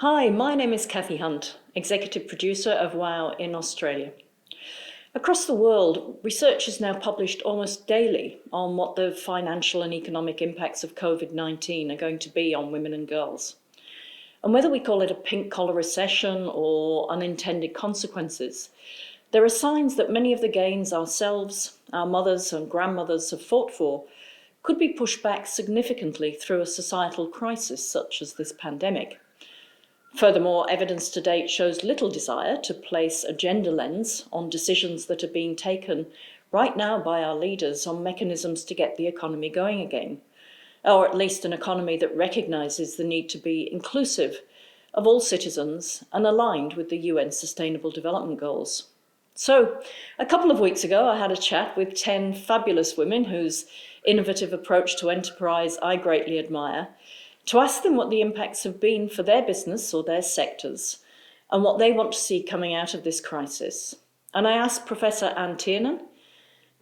Hi, my name is Cathy Hunt, Executive Producer of WOW in Australia. Across the world, research is now published almost daily on what the financial and economic impacts of COVID-19 are going to be on women and girls. And whether we call it a pink-collar recession or unintended consequences, there are signs that many of the gains ourselves, our mothers and grandmothers have fought for could be pushed back significantly through a societal crisis such as this pandemic. Furthermore, evidence to date shows little desire to place a gender lens on decisions that are being taken right now by our leaders on mechanisms to get the economy going again, or at least an economy that recognises the need to be inclusive of all citizens and aligned with the UN Sustainable Development Goals. So, a couple of weeks ago, I had a chat with 10 fabulous women whose innovative approach to enterprise I greatly admire, to ask them what the impacts have been for their business or their sectors and what they want to see coming out of this crisis. And I asked Professor Ann Tiernon,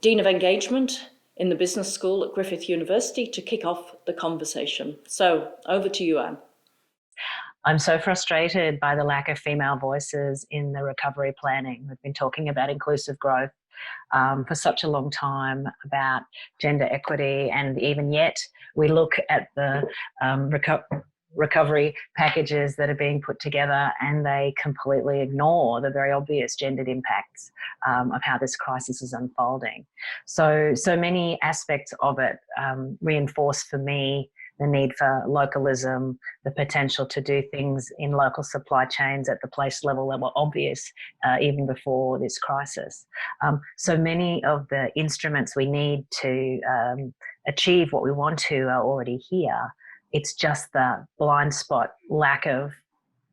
Dean of Engagement in the Business School at Griffith University, to kick off the conversation. So over to you, Ann. I'm so frustrated by the lack of female voices in the recovery planning. We've been talking about inclusive growth for such a long time, about gender equity, and even yet we look at the recovery packages that are being put together and they completely ignore the very obvious gendered impacts of how this crisis is unfolding. So many aspects of it reinforce for me the need for localism, the potential to do things in local supply chains at the place level that were obvious even before this crisis. So many of the instruments we need to achieve what we want to are already here. It's just the blind spot, lack of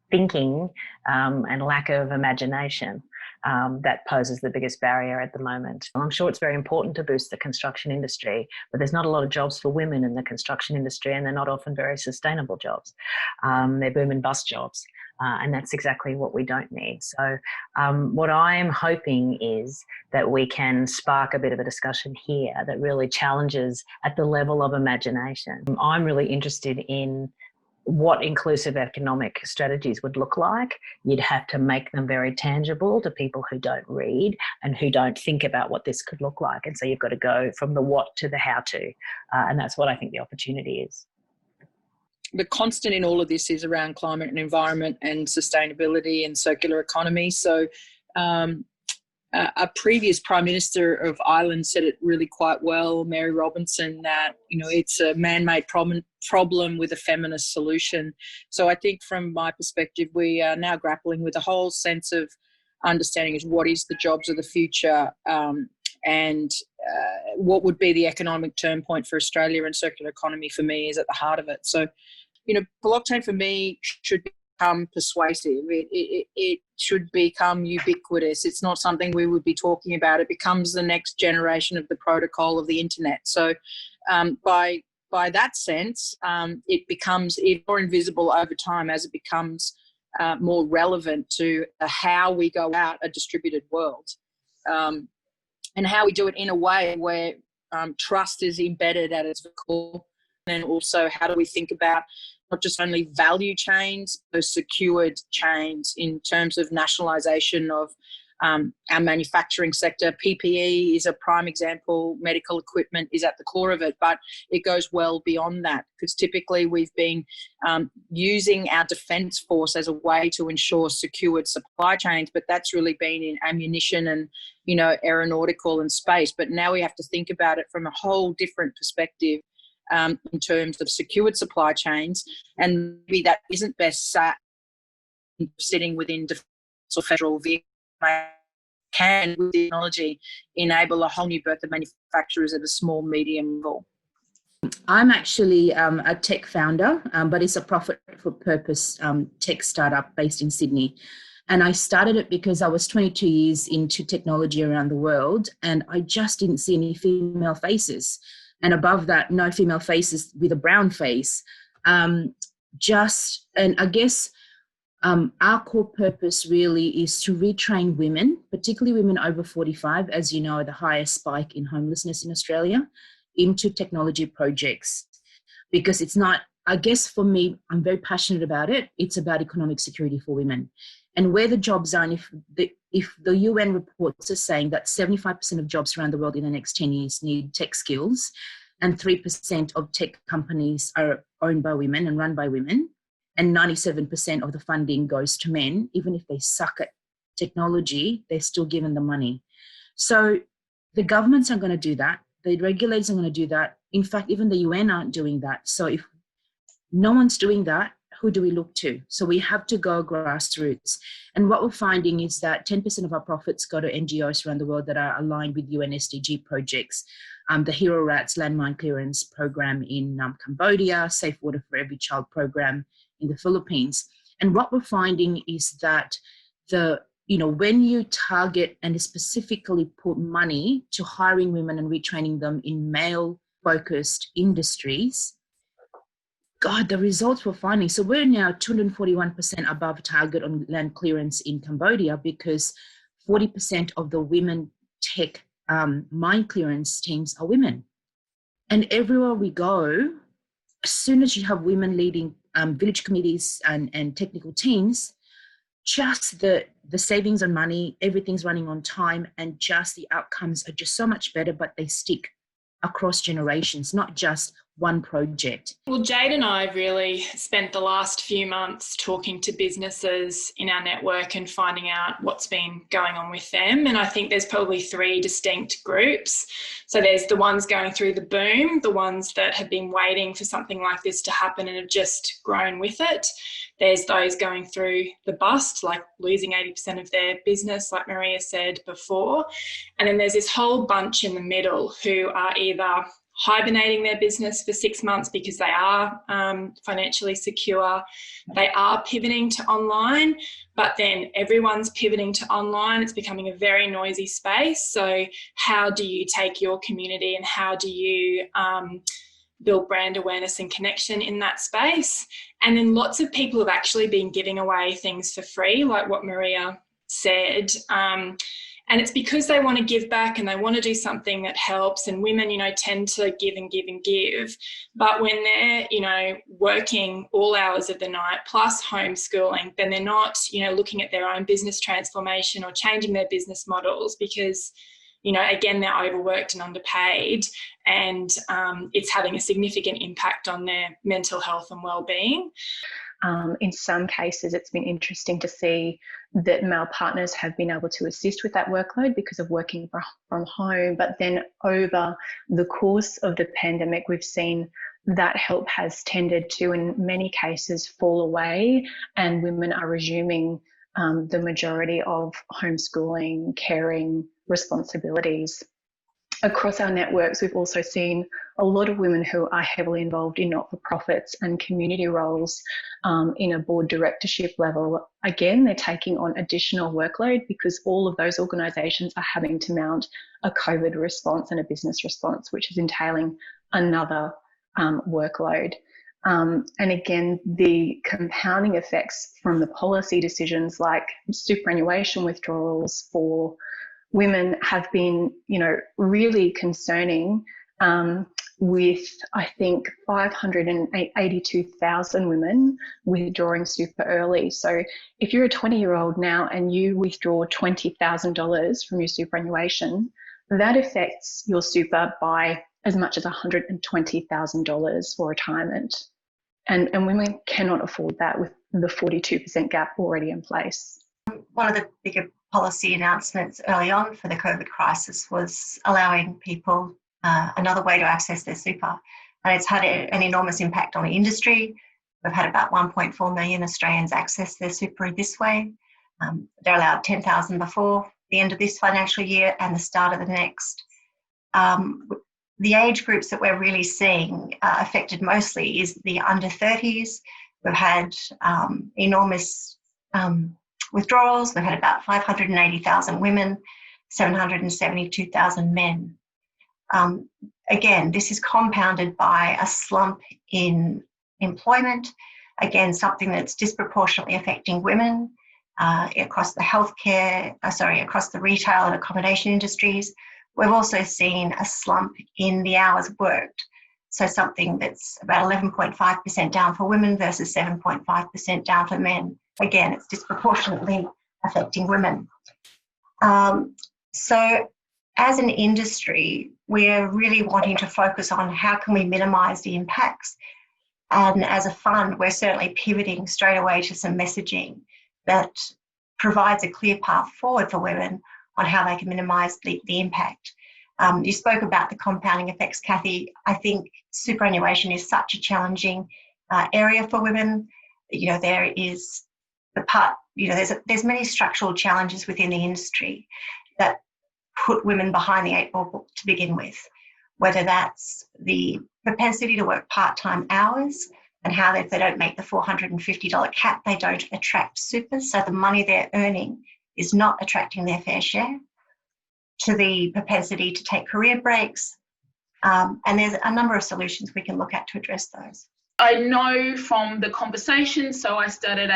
thinking and lack of imagination that poses the biggest barrier at the moment. I'm sure it's very important to boost the construction industry, but there's not a lot of jobs for women in the construction industry, and they're not often very sustainable jobs. They're boom and bust jobs, and that's exactly what we don't need. So what I'm hoping is that we can spark a bit of a discussion here that really challenges at the level of imagination. I'm really interested in what inclusive economic strategies would look like. You'd have to make them very tangible to people who don't read and who don't think about what this could look like. And so you've got to go from the what to the how to. And that's what I think the opportunity is. The constant in all of this is around climate and environment and sustainability and circular economy. So a previous Prime Minister of Ireland said it really quite well, Mary Robinson, that, it's a man-made problem with a feminist solution. So I think from my perspective, we are now grappling with a whole sense of understanding is what is the jobs of the future and what would be the economic turn point for Australia, and circular economy for me is at the heart of it. So, blockchain for me should become persuasive. It should become ubiquitous. It's not something we would be talking about. It becomes the next generation of the protocol of the internet. So by that sense, it becomes more invisible over time as it becomes more relevant to how we go out a distributed world, and how we do it in a way where trust is embedded at its core. And also, how do we think about not just only value chains, but secured chains in terms of nationalisation of our manufacturing sector. PPE is a prime example. Medical equipment is at the core of it, but it goes well beyond that, because typically we've been using our defence force as a way to ensure secured supply chains, but that's really been in ammunition and, aeronautical and space. But now we have to think about it from a whole different perspective in terms of secured supply chains, and maybe that isn't best sitting within defence or federal vehicles. Can, with technology, enable a whole new birth of manufacturers at a small, medium level. I'm actually a tech founder, but it's a profit for purpose tech startup based in Sydney. And I started it because I was 22 years into technology around the world, and I just didn't see any female faces. And above that, no female faces with a brown face. And I guess our core purpose really is to retrain women, particularly women over 45, as you know, the highest spike in homelessness in Australia, into technology projects. Because it's not I guess for me, I'm very passionate about it. It's about economic security for women. And where the jobs are, and if the UN reports are saying that 75% of jobs around the world in the next 10 years need tech skills, and 3% of tech companies are owned by women and run by women, and 97% of the funding goes to men, even if they suck at technology, they're still given the money. So the governments aren't going to do that. The regulators are going to do that. In fact, even the UN aren't doing that. So if no one's doing that, who do we look to? So we have to go grassroots. And what we're finding is that 10% of our profits go to NGOs around the world that are aligned with UN SDG projects. The Hero Rats landmine clearance program in Cambodia, Safe Water for Every Child program in the Philippines. And what we're finding is that when you target and specifically put money to hiring women and retraining them in male-focused industries, God, the results we're finding. So we're now 241% above target on land clearance in Cambodia because 40% of the women tech mine clearance teams are women. And everywhere we go, as soon as you have women leading village committees and technical teams, just the savings on money, everything's running on time, and just the outcomes are just so much better, but they stick across generations, not just one project. Well, Jade and I really spent the last few months talking to businesses in our network and finding out what's been going on with them. And I think there's probably three distinct groups. So there's the ones going through the boom, the ones that have been waiting for something like this to happen and have just grown with it. There's those going through the bust, like losing 80% of their business, like Maria said before. And then there's this whole bunch in the middle who are either hibernating their business for 6 months because they are financially secure. They are pivoting to online, but then everyone's pivoting to online. It's becoming a very noisy space. So how do you take your community and how do you build brand awareness and connection in that space? And then lots of people have actually been giving away things for free, like what Maria said. And it's because they want to give back and they want to do something that helps. And women, tend to give and give and give. But when they're, working all hours of the night plus homeschooling, then they're not, looking at their own business transformation or changing their business models because, again, they're overworked and underpaid. And it's having a significant impact on their mental health and well-being. In some cases, it's been interesting to see that male partners have been able to assist with that workload because of working from home. But then over the course of the pandemic, we've seen that help has tended to, in many cases, fall away, and women are resuming the majority of homeschooling, caring responsibilities. Across our networks, we've also seen a lot of women who are heavily involved in not-for-profits and community roles in a board directorship level. Again, they're taking on additional workload because all of those organisations are having to mount a COVID response and a business response, which is entailing another workload. And again, the compounding effects from the policy decisions like superannuation withdrawals for women have been, really concerning with, I think, 582,000 women withdrawing super early. So if you're a 20-year-old now and you withdraw $20,000 from your superannuation, that affects your super by as much as $120,000 for retirement. And women cannot afford that with the 42% gap already in place. One of the bigger policy announcements early on for the COVID crisis was allowing people another way to access their super. And it's had an enormous impact on the industry. We've had about 1.4 million Australians access their super this way. They're allowed 10,000 before the end of this financial year and the start of the next. The age groups that we're really seeing affected mostly is the under 30s. We've had enormous withdrawals. We've had about 580,000 women, 772,000 men. Again, this is compounded by a slump in employment. Again, something that's disproportionately affecting women across the across the retail and accommodation industries. We've also seen a slump in the hours worked. So something that's about 11.5% down for women versus 7.5% down for men. Again, it's disproportionately affecting women. So as an industry, we're really wanting to focus on how can we minimise the impacts. And as a fund, we're certainly pivoting straight away to some messaging that provides a clear path forward for women on how they can minimise the impact. You spoke about the compounding effects, Cathy. I think superannuation is such a challenging area for women. You know, there is the part, you know, there's many structural challenges within the industry that put women behind the eight ball to begin with, whether that's the propensity to work part-time hours and how if they don't make the $450 cap, they don't attract super. So the money they're earning is not attracting their fair share, to the propensity to take career breaks. And there's a number of solutions we can look at to address those. I know from the conversation, so I started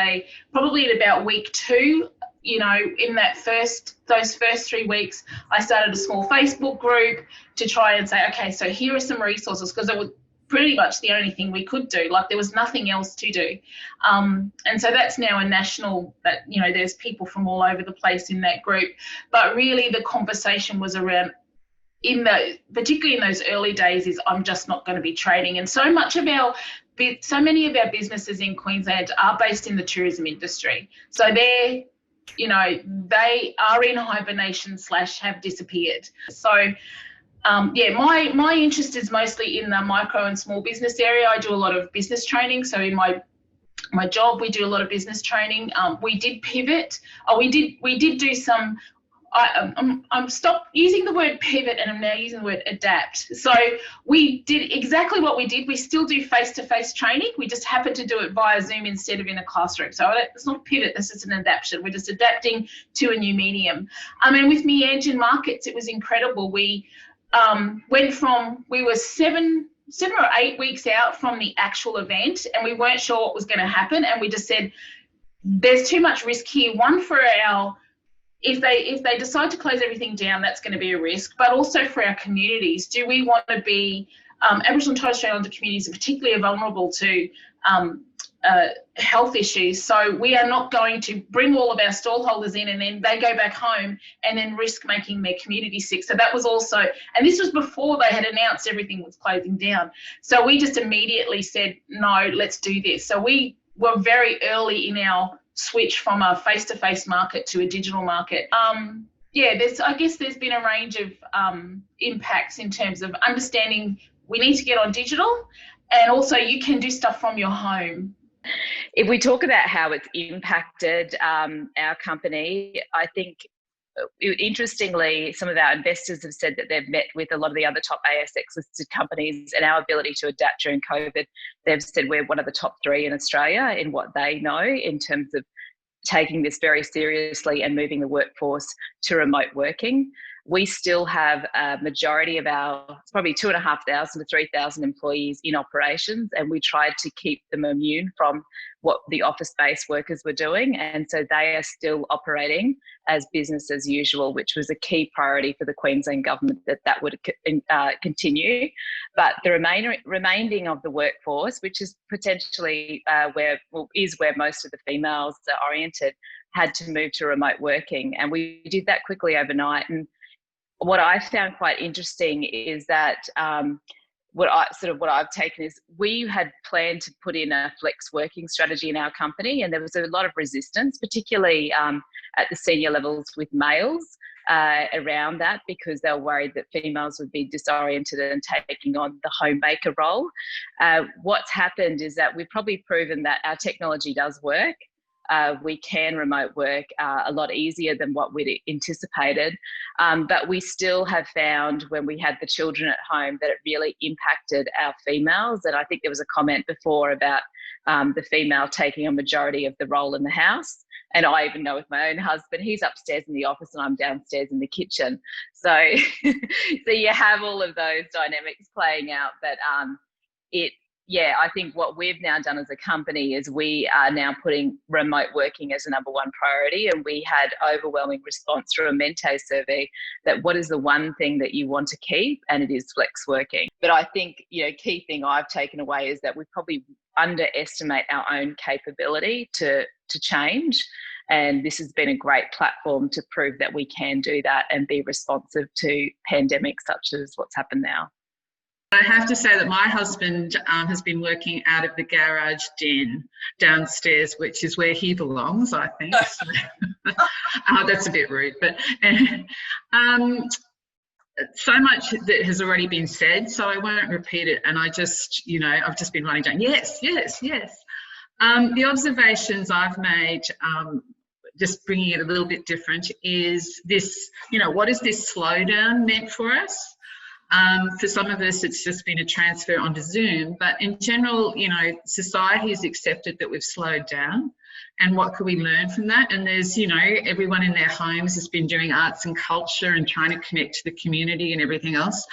probably at about week 2, you know, in those first 3 weeks, I started a small Facebook group to try and say, okay, so here are some resources, because it was pretty much the only thing we could do. Like, there was nothing else to do. And so that's now a national, that, you know, there's people from all over the place in that group. But really the conversation was around, particularly in those early days, is I'm just not going to be trading. And so many of our businesses in Queensland are based in the tourism industry. So they are in hibernation / have disappeared. So my interest is mostly in the micro and small business area. I do a lot of business training. So in my job, we do a lot of business training. We did pivot. We did do some. I'm stopped using the word pivot and I'm now using the word adapt. So we did exactly what we did. We still do face-to-face training. We just happen to do it via Zoom instead of in a classroom. So it's not a pivot, this is an adaptation. We're just adapting to a new medium. And with Meanjin Markets, it was incredible. We we were 7 or 8 weeks out from the actual event, and we weren't sure what was going to happen. And we just said, there's too much risk here. One, for if they decide to close everything down, that's going to be a risk, but also for our communities. Do we want to be, Aboriginal and Torres Strait Islander communities are particularly vulnerable to health issues, so we are not going to bring all of our stallholders in and then they go back home and then risk making their community sick. So that was also, and this was before they had announced everything was closing down. So we just immediately said, no, let's do this. So we were very early in our switch from a face-to-face market to a digital market. There's been a range of impacts in terms of understanding we need to get on digital, and also you can do stuff from your home. If we talk about how it's impacted our company, I think interestingly, some of our investors have said that they've met with a lot of the other top ASX listed companies, and our ability to adapt during COVID, they've said we're one of the top 3 in Australia in what they know in terms of taking this very seriously and moving the workforce to remote working. We still have a majority of our, probably 2,500 to 3,000 employees in operations, and we tried to keep them immune from what the office-based workers were doing. And so they are still operating as business as usual, which was a key priority for the Queensland government, that would continue. But the remaining of the workforce, which is potentially where most of the females are oriented, had to move to remote working. And we did that quickly overnight. And what I found quite interesting is that what I've taken is we had planned to put in a flex working strategy in our company, and there was a lot of resistance, particularly at the senior levels with males around that, because they were worried that females would be disoriented and taking on the homemaker role. What's happened is that we've probably proven that our technology does work. We can remote work a lot easier than what we'd anticipated. But we still have found when we had the children at home that it really impacted our females. And I think there was a comment before about the female taking a majority of the role in the house. And I even know with my own husband, he's upstairs in the office and I'm downstairs in the kitchen. So you have all of those dynamics playing out, but yeah, I think what we've now done as a company is we are now putting remote working as a number one priority. And we had overwhelming response through a Mento survey that what is the one thing that you want to keep, and it is flex working. But I think, key thing I've taken away is that we probably underestimate our own capability to change. And this has been a great platform to prove that we can do that and be responsive to pandemics such as what's happened now. I have to say that my husband has been working out of the garage den downstairs, which is where he belongs, I think. So, that's a bit rude, but so much that has already been said, so I won't repeat it. And I just, I've just been writing down, yes. The observations I've made, just bringing it a little bit different, is this, what has this slowdown meant for us? For some of us, it's just been a transfer onto Zoom, but in general, society has accepted that we've slowed down, and what can we learn from that? And there's, everyone in their homes has been doing arts and culture and trying to connect to the community and everything else.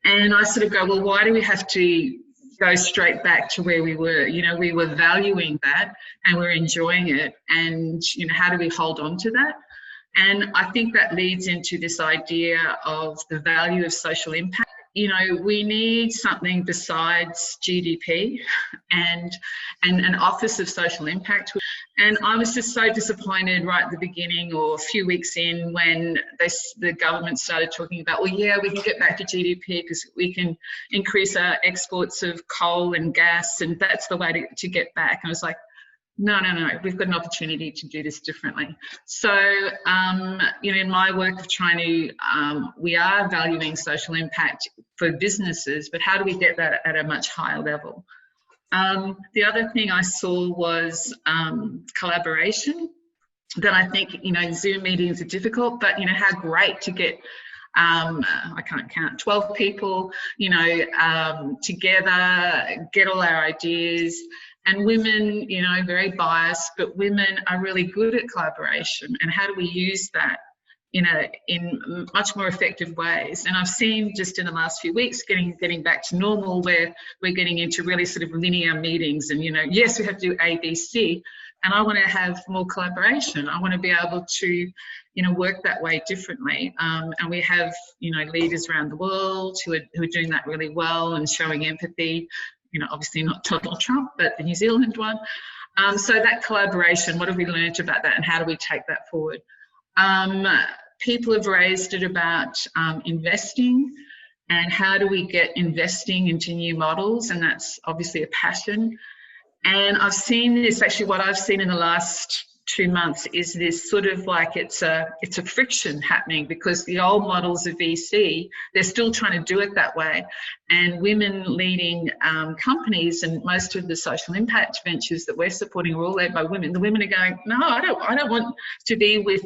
And I sort of go, well, why do we have to go straight back to where we were? We were valuing that and we're enjoying it, and, how do we hold on to that? And I think that leads into this idea of the value of social impact. We need something besides GDP and an Office of Social Impact. And I was just so disappointed right at the beginning, or a few weeks in, when the government started talking about, well, yeah, we can get back to GDP because we can increase our exports of coal and gas, and that's the way to get back. And I was like, no, we've got an opportunity to do this differently. So, in my work of trying to, we are valuing social impact for businesses, but how do we get that at a much higher level? The other thing I saw was collaboration, that I think, Zoom meetings are difficult, but, how great to get, I can't count, 12 people, together, get all our ideas. And women, very biased, but women are really good at collaboration. And how do we use that in much more effective ways? And I've seen just in the last few weeks getting back to normal, where we're getting into really sort of linear meetings. And, yes, we have to do A, B, C. And I want to have more collaboration. I want to be able to, work that way differently. And we have, leaders around the world who are doing that really well and showing empathy. Obviously not Donald Trump, but the New Zealand one. So that collaboration, what have we learned about that, and how do we take that forward? People have raised it about investing, and how do we get investing into new models, and that's obviously a passion. And I've seen this, actually what I've seen in the last 2 months is this sort of like it's a friction happening, because the old models of VC, they're still trying to do it that way. And women leading companies, and most of the social impact ventures that we're supporting are all led by women. The women are going, no, I don't want to be with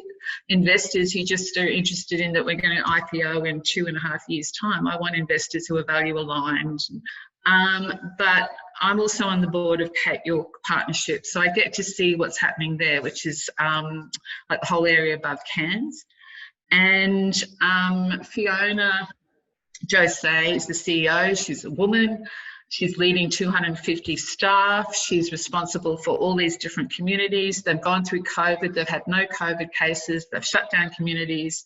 investors who just are interested in that we're going to IPO in 2.5 years' time. I want investors who are value aligned. But I'm also on the board of Kate York Partnership, so I get to see what's happening there, which is like the whole area above Cairns. And Fiona Jose is the CEO. She's a woman. She's leading 250 staff. She's responsible for all these different communities. They've gone through COVID. They've had no COVID cases. They've shut down communities.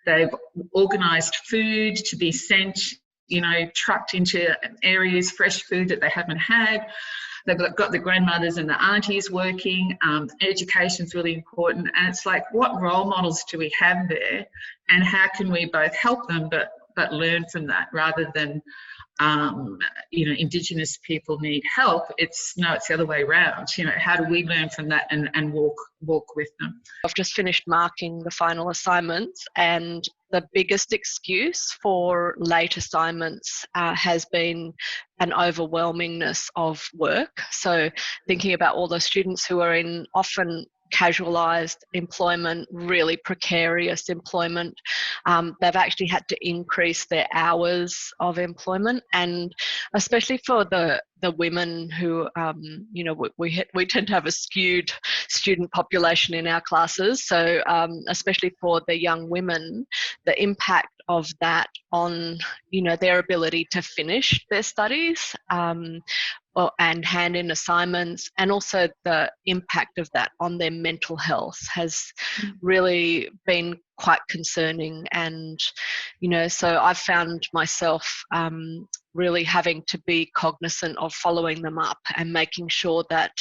They've organised food to be sent, trucked into areas, fresh food that they haven't had. They've got the grandmothers and the aunties working. Education's really important. And it's like, what role models do we have there? And how can we both help them, but learn from that, rather than, Indigenous people need help. It's the other way around. How do we learn from that and walk with them? I've just finished marking the final assignments, and the biggest excuse for late assignments has been an overwhelmingness of work. So thinking about all those students who are in often casualised employment, really precarious employment, they've actually had to increase their hours of employment, and especially for the women who, we tend to have a skewed student population in our classes. So especially for the young women, the impact of that on, their ability to finish their studies and hand in assignments, and also the impact of that on their mental health has really been quite concerning. And, you know, so I've found myself really having to be cognizant of following them up and making sure that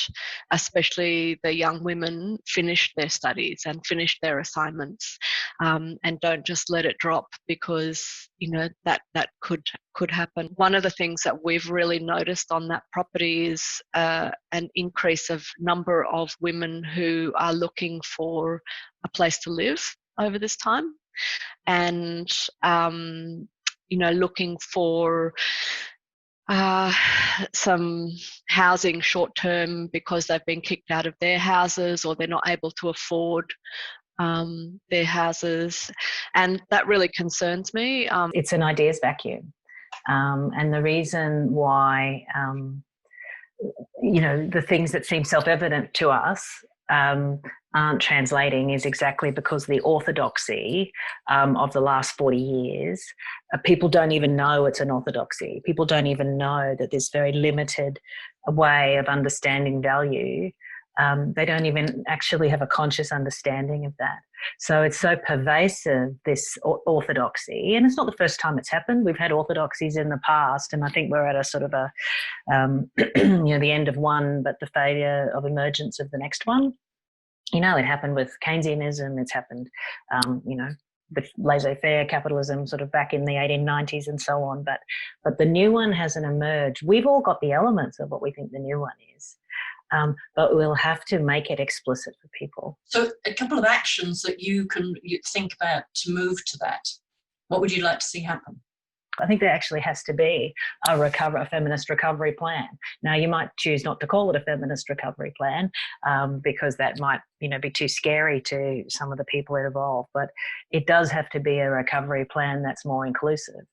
especially the young women finish their studies and finish their assignments, and don't just let it drop, because, you know, that could happen. One of the things that we've really noticed on that property is an increase of number of women who are looking for a place to live over this time, and you know, looking for some housing short term because they've been kicked out of their houses or they're not able to afford their houses, and that really concerns me. It's an ideas vacuum, and the reason why, you know, the things that seem self-evident to us aren't translating is exactly because the orthodoxy of the last 40 years, people don't even know it's an orthodoxy. People don't even know that this very limited way of understanding value, they don't even actually have a conscious understanding of that. So it's so pervasive, this orthodoxy, and it's not the first time it's happened. We've had orthodoxies in the past, and I think we're at a sort of a, you know, the end of one, but the failure of emergence of the next one. You know, it happened with Keynesianism, it's happened, you know, with laissez-faire capitalism sort of back in the 1890s and so on, but the new one hasn't emerged. We've all got the elements of what we think the new one is, but we'll have to make it explicit for people. So a couple of actions that you think about to move to that. What would you like to see happen? I think there actually has to be a feminist recovery plan. Now, you might choose not to call it a feminist recovery plan because that might, you know, be too scary to some of the people involved. But it does have to be a recovery plan that's more inclusive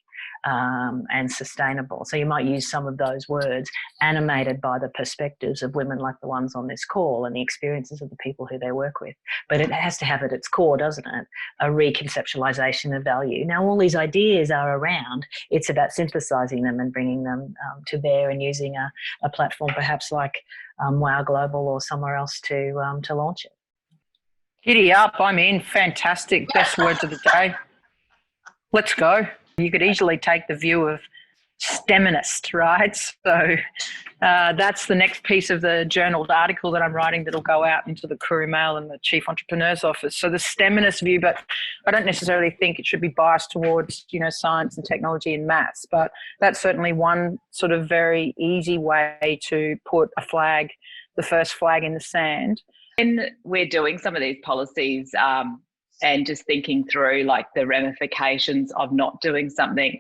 and sustainable. So you might use some of those words animated by the perspectives of women like the ones on this call and the experiences of the people who they work with. But it has to have at its core, doesn't it, a reconceptualization of value. Now, all these ideas are around. It's about synthesizing them and bringing them to bear and using a platform perhaps like Wow Global or somewhere else to launch it. Giddy up, I'm in. Fantastic. Best words of the day. Let's go. You could easily take the view of STEMinist, right? So that's the next piece of the journaled article that I'm writing that'll go out into the Courier Mail and the Chief Entrepreneur's Office. So the STEMinist view, but I don't necessarily think it should be biased towards, you know, science and technology and maths, but that's certainly one sort of very easy way to put a flag, the first flag in the sand. When we're doing some of these policies, and just thinking through like the ramifications of not doing something,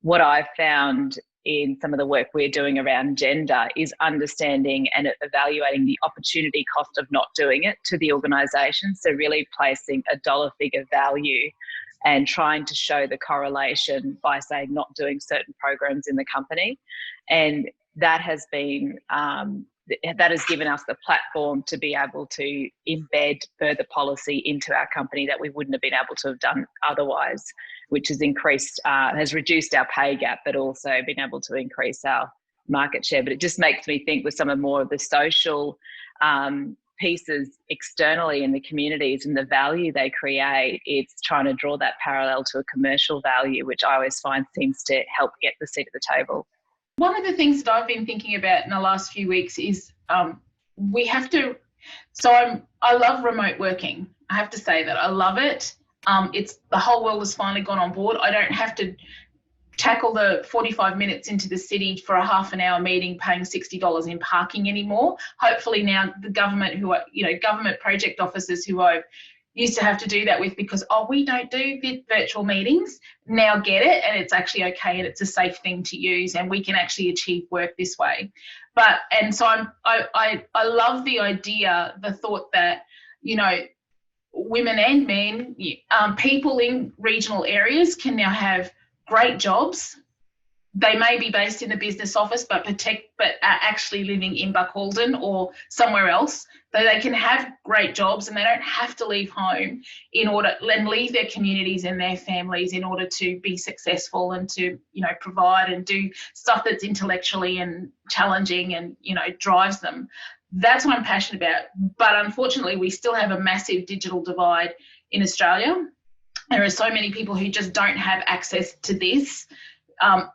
what I've found in some of the work we're doing around gender is understanding and evaluating the opportunity cost of not doing it to the organisation. So really placing a dollar figure value and trying to show the correlation by saying not doing certain programs in the company. And that has been that has given us the platform to be able to embed further policy into our company that we wouldn't have been able to have done otherwise, which has has reduced our pay gap, but also been able to increase our market share. But it just makes me think with some of more of the social pieces externally in the communities and the value they create, it's trying to draw that parallel to a commercial value, which I always find seems to help get the seat at the table. One of the things that I've been thinking about in the last few weeks is we have to, I love remote working. I have to say that I love it. It's the whole world has finally gone on board. I don't have to tackle the 45 minutes into the city for a half an hour meeting paying $60 in parking anymore. Hopefully now the government who are, you know, government project officers who I've used to have to do that with because, we don't do virtual meetings, now get it, and it's actually okay and it's a safe thing to use and we can actually achieve work this way. So I love the idea, the thought that, you know, women and men, people in regional areas can now have great jobs, they may be based in the business office, but are actually living in Buckhalden or somewhere else. So they can have great jobs and they don't have to leave home and leave their communities and their families in order to be successful and to, provide and do stuff that's intellectually and challenging and, drives them. That's what I'm passionate about. But unfortunately, we still have a massive digital divide in Australia. There are so many people who just don't have access to this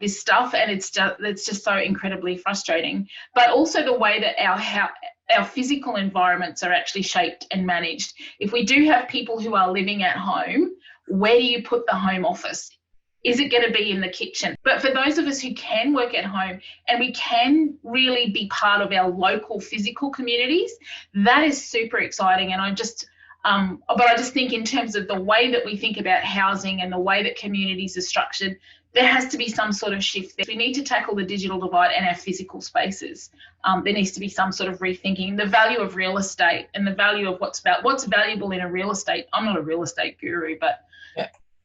stuff, and it's just so incredibly frustrating. But also the way that our physical environments are actually shaped and managed. If we do have people who are living at home, where do you put the home office? Is it going to be in the kitchen? But for those of us who can work at home and we can really be part of our local physical communities, that is super exciting. And I just think in terms of the way that we think about housing and the way that communities are structured, there has to be some sort of shift there. We need to tackle the digital divide and our physical spaces. There needs to be some sort of rethinking. The value of real estate and the value of what's valuable in a real estate. I'm not a real estate guru, but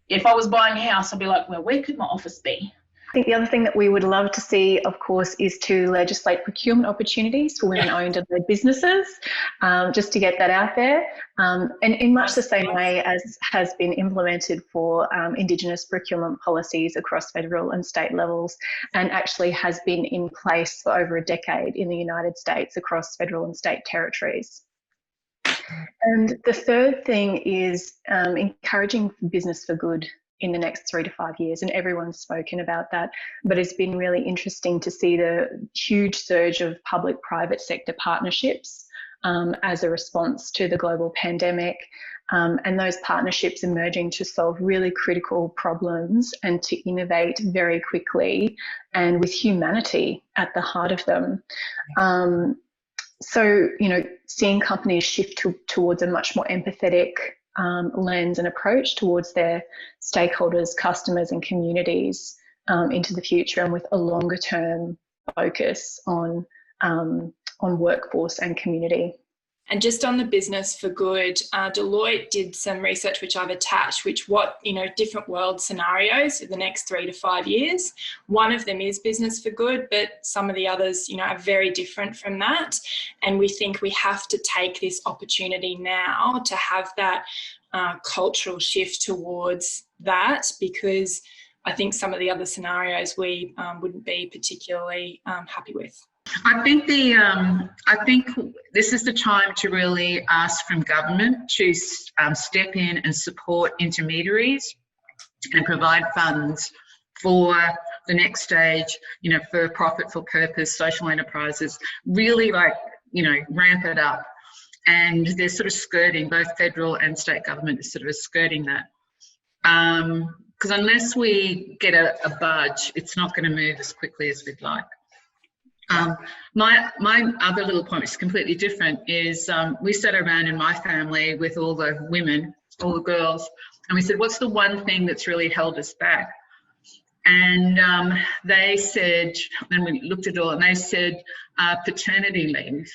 if I was buying a house, I'd be like, well, where could my office be? I think the other thing that we would love to see, of course, is to legislate procurement opportunities for women-owned and led businesses, just to get that out there. And in much the same way as has been implemented for Indigenous procurement policies across federal and state levels, and actually has been in place for over a decade in the United States across federal and state territories. And the third thing is encouraging business for good in the next 3 to 5 years, and everyone's spoken about that, but it's been really interesting to see the huge surge of public-private sector partnerships as a response to the global pandemic, and those partnerships emerging to solve really critical problems and to innovate very quickly and with humanity at the heart of them. So, seeing companies shift towards a much more empathetic lens and approach towards their stakeholders, customers and communities into the future, and with a longer term focus on workforce and community. And just on the business for good, Deloitte did some research which I've attached, different world scenarios in the next 3 to 5 years. One of them is business for good, but some of the others, are very different from that. And we think we have to take this opportunity now to have that cultural shift towards that, because I think some of the other scenarios we wouldn't be particularly happy with. I think this is the time to really ask from government to step in and support intermediaries and provide funds for the next stage, for profit for purpose, social enterprises, really ramp it up. And they're sort of skirting, both federal and state government is sort of skirting that. Because unless we get a budge, it's not going to move as quickly as we'd like. My other little point, which is completely different, is we sat around in my family with all the women, all the girls, and we said, what's the one thing that's really held us back? And they said, then we looked at it all, and they said paternity leave,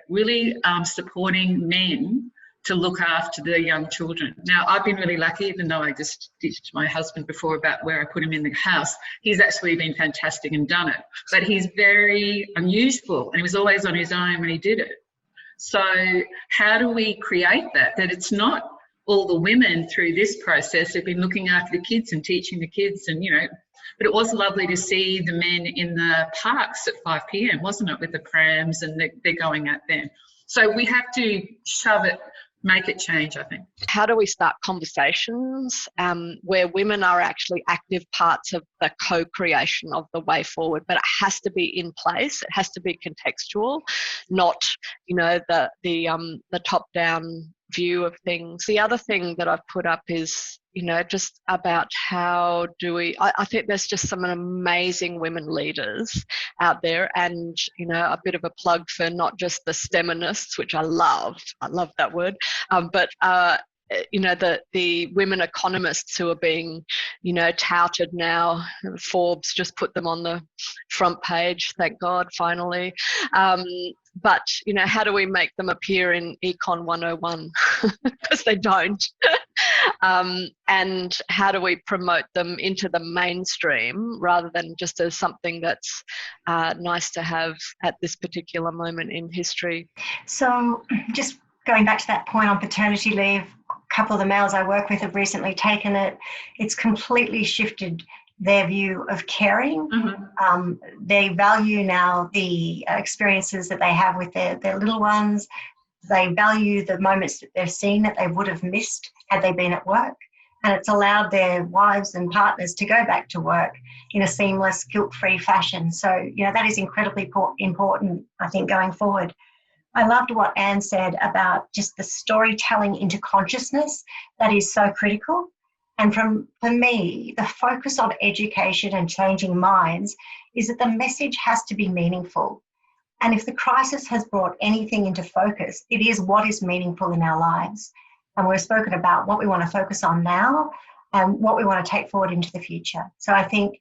really supporting men to look after their young children. Now, I've been really lucky, even though I just ditched my husband before about where I put him in the house. He's actually been fantastic and done it. But he's very unusual, and he was always on his own when he did it. So how do we create that it's not all the women through this process have been looking after the kids and teaching the kids and, but it was lovely to see the men in the parks at 5 p.m, wasn't it, with the prams, and they're going at them. So we have to shove it, make it change, I think. How do we start conversations where women are actually active parts of the co-creation of the way forward? But it has to be in place. It has to be contextual, not, the top-down view of things. The other thing that I've put up is, just about how do we, I think there's just some amazing women leaders out there, and, a bit of a plug for not just the STEMinists, which I love that word, but the women economists who are being, touted now. Forbes just put them on the front page, thank God, finally. but, you know, how do we make them appear in Econ 101? Because they don't. And how do we promote them into the mainstream rather than just as something that's nice to have at this particular moment in history? So just going back to that point on paternity leave, a couple of the males I work with have recently taken it. It's completely shifted their view of caring. Mm-hmm. They value now the experiences that they have with their little ones. They value the moments that they've seen that they would have missed had they been at work. And it's allowed their wives and partners to go back to work in a seamless, guilt-free fashion. So, you know, that is incredibly important, I think, going forward. I loved what Anne said about just the storytelling into consciousness. That is so critical. And for me, the focus on education and changing minds is that the message has to be meaningful. And if the crisis has brought anything into focus, it is what is meaningful in our lives. And we've spoken about what we want to focus on now and what we want to take forward into the future. So I think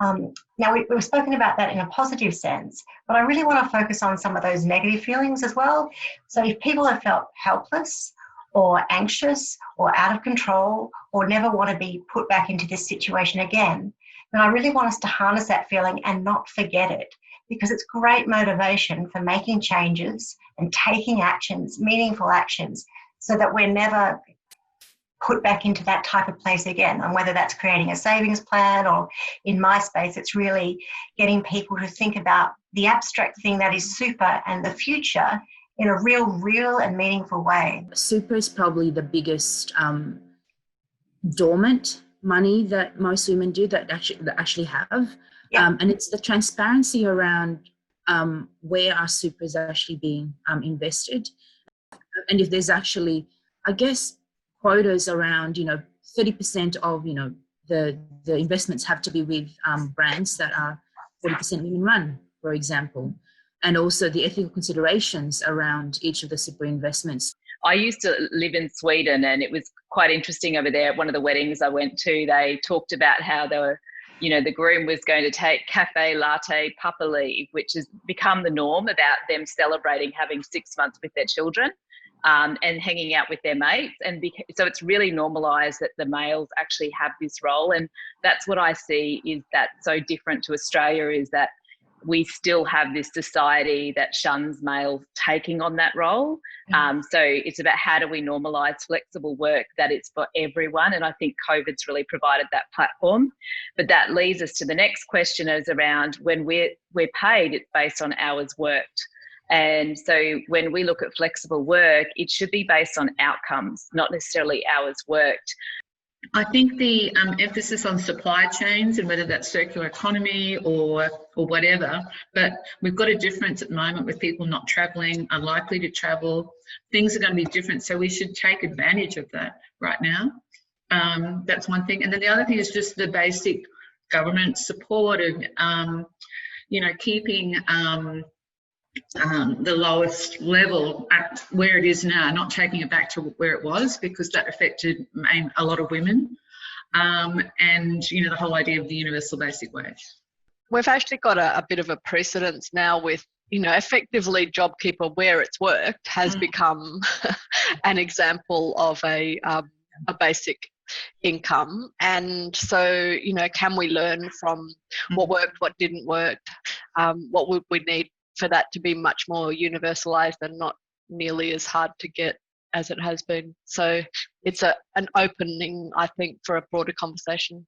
now we've spoken about that in a positive sense, but I really want to focus on some of those negative feelings as well. So if people have felt helpless or anxious or out of control or never want to be put back into this situation again, then I really want us to harness that feeling and not forget it, because it's great motivation for making changes and taking actions, meaningful actions, so that we're never put back into that type of place again. And whether that's creating a savings plan, or in my space, it's really getting people to think about the abstract thing that is super and the future in a real and meaningful way. Super is probably the biggest dormant money that most women do that actually have. Yeah. And it's the transparency around where our super is actually being invested. And if there's actually, I guess, quotas around, 30% of, the investments have to be with brands that are 40% women run, for example. And also the ethical considerations around each of the super investments. I used to live in Sweden, and it was quite interesting over there. At one of the weddings I went to, they talked about how they were, the groom was going to take cafe latte papa leave, which has become the norm, about them celebrating having 6 months with their children and hanging out with their mates. And so it's really normalised that the males actually have this role. And that's what I see is that so different to Australia, is that we still have this society that shuns males taking on that role. So it's about how do we normalise flexible work, that it's for everyone. And I think COVID's really provided that platform. But that leads us to the next question, is around when we're paid, it's based on hours worked. And so when we look at flexible work, it should be based on outcomes, not necessarily hours worked. I think the emphasis on supply chains, and whether that's circular economy or whatever, but we've got a difference at the moment with people not travelling, unlikely to travel. Things are going to be different, so we should take advantage of that right now. That's one thing. And then the other thing is just the basic government support and, keeping the lowest level at where it is now, not taking it back to where it was, because that affected a lot of women. And, the whole idea of the universal basic wage. We've actually got a bit of a precedence now with, effectively JobKeeper, where it's worked, has become an example of a basic income. And so, can we learn from what worked, what didn't work, what would we need for that to be much more universalised and not nearly as hard to get as it has been. So it's an opening, I think, for a broader conversation.